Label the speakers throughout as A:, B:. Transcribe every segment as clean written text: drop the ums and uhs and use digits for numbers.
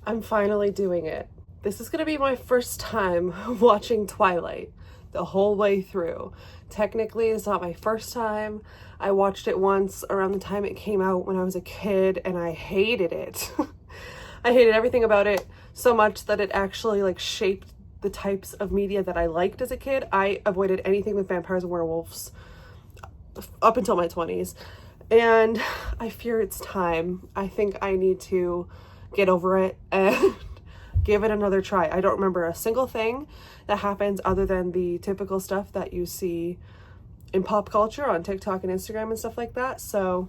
A: I'm finally doing it. This is gonna be my first time watching Twilight the whole way through. Technically, it's not my first time. I watched it once around the time it came out when I was a kid, and I hated it. I hated everything about it so much that it actually like shaped the types of media that I liked as a kid. I avoided anything with vampires and werewolves up until my 20s. And I fear it's time. I think I need to get over it and give it another try. I don't remember a single thing that happens other than the typical stuff that you see in pop culture on TikTok and Instagram and stuff like that. So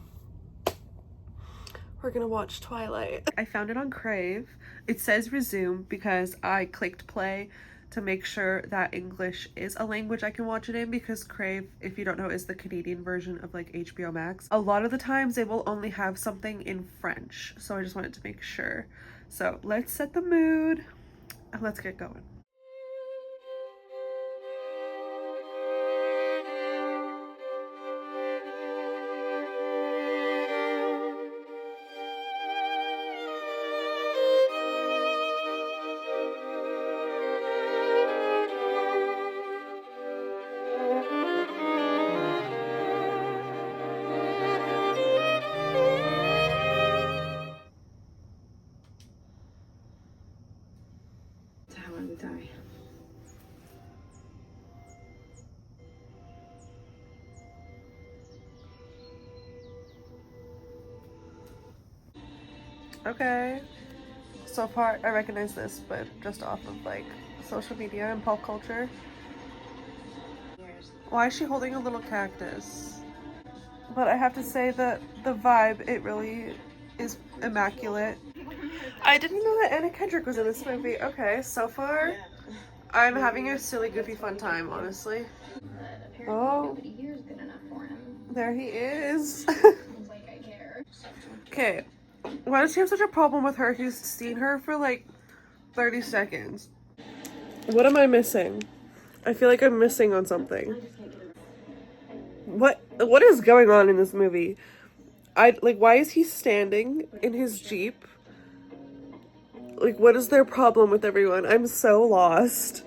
A: we're gonna watch Twilight. I found it on Crave. It says resume because I clicked play to make sure that English is a language I can watch it in, because Crave, if you don't know, is the Canadian version of like HBO Max. A lot of the times they will only have something in French, so I just wanted to make sure. So let's set the mood and let's get going. Die. Okay, so far I recognize this, but just off of like social media and pop culture. Why is she holding a little cactus? But I have to say that the vibe, it really is immaculate. I didn't know that Anna Kendrick was in this movie. Okay, so far I'm having a silly, goofy, fun time, honestly. Oh, there he is. Okay, why does he have such a problem with her? He's seen her for like 30 seconds. What am I missing? I feel like I'm missing on something. What is going on in this movie? Why is he standing in his Jeep? Like, what is their problem with everyone? I'm so lost.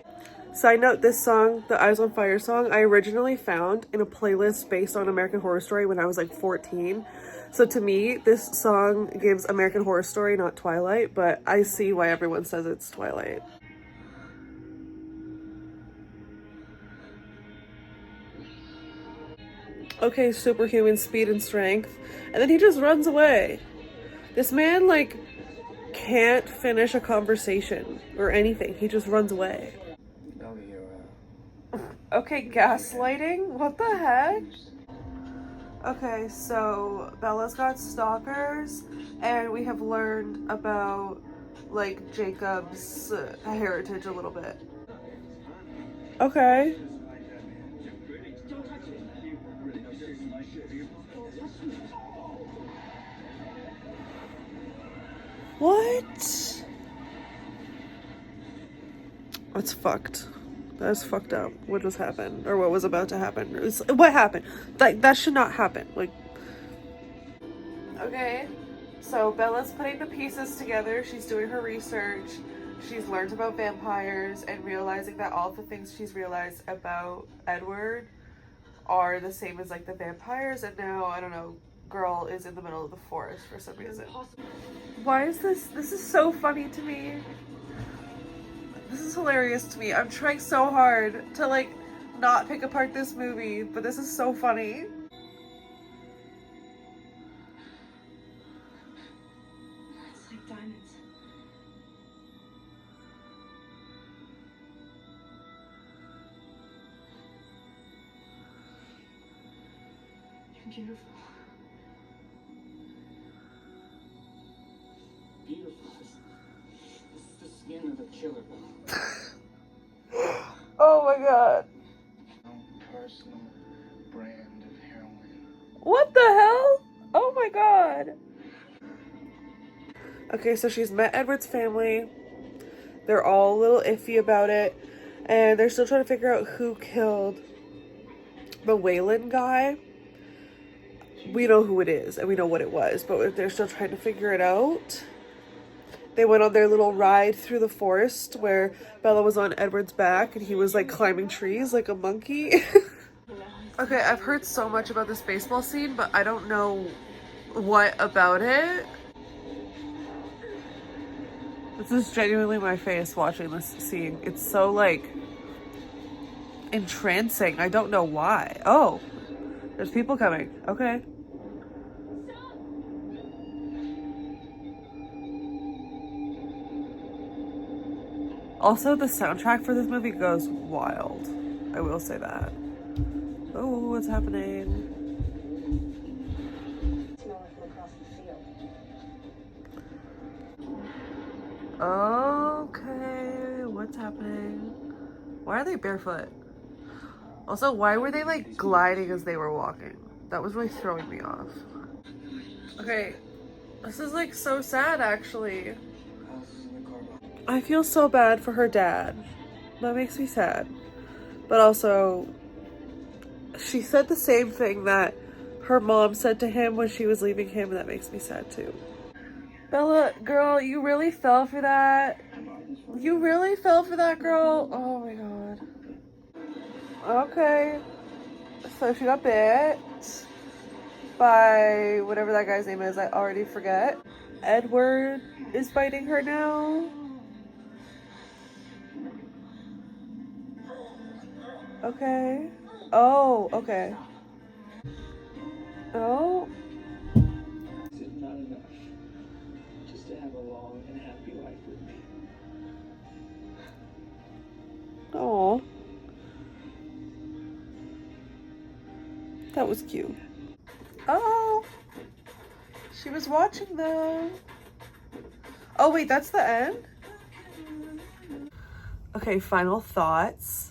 A: Side note, this song, the Eyes on Fire song, I originally found in a playlist based on American Horror Story when I was like 14. So to me, this song gives American Horror Story, not Twilight, but I see why everyone says it's Twilight. Okay, superhuman speed and strength. And then he just runs away. This man, like, can't finish a conversation or anything. He just runs away. Okay, gaslighting? What the heck? Okay, so Bella's got stalkers, and we have learned about, like, Jacob's heritage a little bit. Okay. What? That's fucked. That's fucked up. What just happened? Or what was about to happen? What happened? Like, that should not happen. Like... Okay. So, Bella's putting the pieces together. She's doing her research. She's learned about vampires and realizing that all the things she's realized about Edward are the same as, like, the vampires. And now, I don't know, girl is in the middle of the forest for some reason. Why is this? This is so funny to me. This is hilarious to me. I'm trying so hard to, like, not pick apart this movie, but this is so funny.
B: It's like diamonds. You're beautiful.
C: Beautiful. This is the skin of a killer.
A: Oh my god.
C: Personal brand of heroin.
A: What the hell? Oh my god. Okay, so she's met Edward's family. They're all a little iffy about it. And they're still trying to figure out who killed the Wayland guy. We know who it is and we know what it was, but they're still trying to figure it out. They went on their little ride through the forest where Bella was on Edward's back and he was like climbing trees like a monkey. Okay, I've heard so much about this baseball scene, but I don't know what about it. This is genuinely my face watching this scene. It's so like entrancing. I don't know why. Oh, there's people coming. Okay. Also, the soundtrack for this movie goes wild. I will say that. Oh, what's happening?
C: Smell it from across the field.
A: Okay, what's happening? Why are they barefoot? Also, why were they like gliding as they were walking? That was really throwing me off. Okay, this is like so sad actually. I feel so bad for her dad. That makes me sad. But also, she said the same thing that her mom said to him when she was leaving him, and that makes me sad too. Bella, girl, you really fell for that. You really fell for that, girl. Oh my god. Okay. So she got bit by whatever that guy's name is. I already forget. Edward is biting her now. Okay. Oh, okay. Oh.
C: Is it not enough just to have a long and happy life with me?
A: Oh. That was cute. Oh. She was watching though. Oh wait, that's the end? Okay, final thoughts.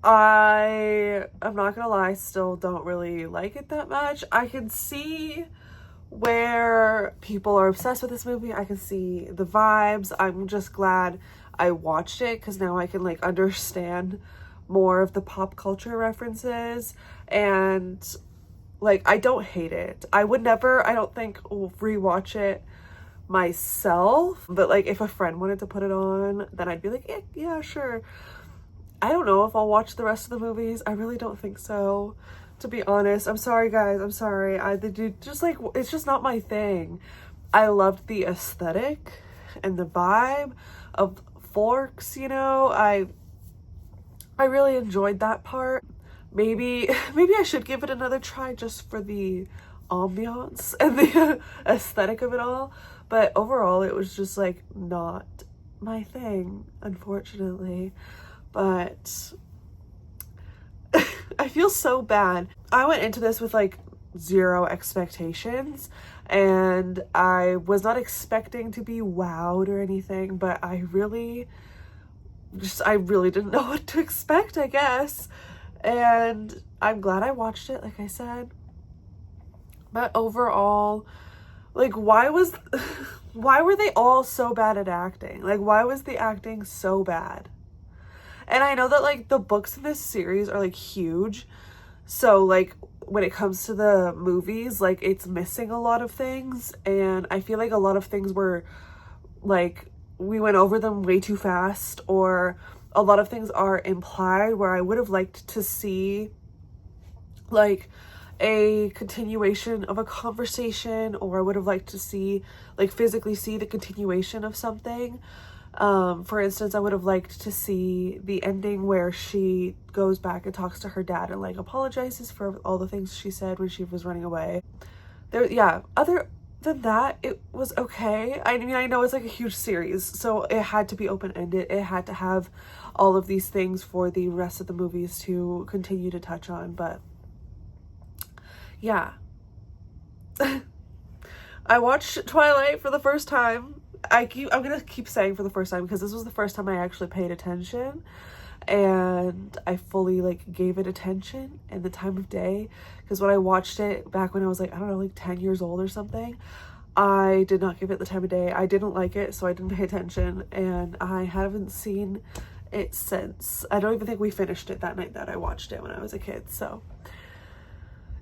A: I'm not gonna lie, still don't really like it that much. I can see where people are obsessed with this movie. I can see the vibes. I'm just glad I watched it because now I can like understand more of the pop culture references, and like I don't hate it. I would never, I don't think, rewatch it myself, but like if a friend wanted to put it on, then I'd be like, yeah, sure. I don't know if I'll watch the rest of the movies. I really don't think so, to be honest. I'm sorry, guys. I'm sorry. Just like, it's just not my thing. I loved the aesthetic and the vibe of Forks, you know. I really enjoyed that part. Maybe I should give it another try just for the ambiance and the aesthetic of it all. But overall, it was just like not my thing, unfortunately. But I feel so bad. I went into this with like zero expectations, and I was not expecting to be wowed or anything, but I really didn't know what to expect, I guess. And I'm glad I watched it, like I said. But overall, like, why were they all so bad at acting? Like, why was the acting so bad? And I know that like the books in this series are like huge, so like when it comes to the movies, like it's missing a lot of things, and I feel like a lot of things were like we went over them way too fast, or a lot of things are implied where I would have liked to see like a continuation of a conversation, or I would have liked to see like physically see the continuation of something. For instance, I would have liked to see the ending where she goes back and talks to her dad and like apologizes for all the things she said when she was running away. Other than that, it was okay. I mean, I know it's like a huge series, so it had to be open-ended. It had to have all of these things for the rest of the movies to continue to touch on, but yeah. I watched Twilight for the first time. I'm gonna keep saying for the first time because this was the first time I actually paid attention, and I fully like gave it attention and the time of day, because when I watched it back when I was like, I don't know, like 10 years old or something, I did not give it the time of day. I didn't like it, so I didn't pay attention, and I haven't seen it since. I don't even think we finished it that night that I watched it when I was a kid, so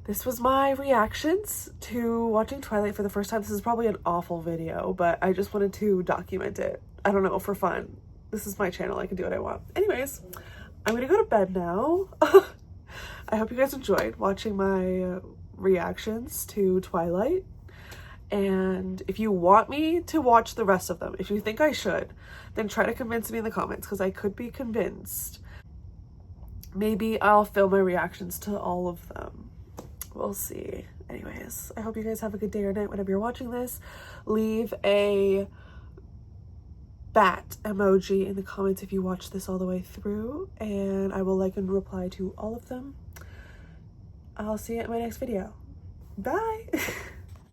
A: this was my reactions to watching Twilight for the first time. This is probably an awful video, but I just wanted to document it. I don't know, for fun. This is my channel. I can do what I want. Anyways, I'm gonna go to bed now. I hope you guys enjoyed watching my reactions to Twilight. And if you want me to watch the rest of them, if you think I should, then try to convince me in the comments, because I could be convinced. Maybe I'll film my reactions to all of them. We'll see. Anyways, I hope you guys have a good day or night whenever you're watching this. Leave a bat emoji in the comments if you watch this all the way through, and I will like and reply to all of them. I'll see you in my next video. Bye!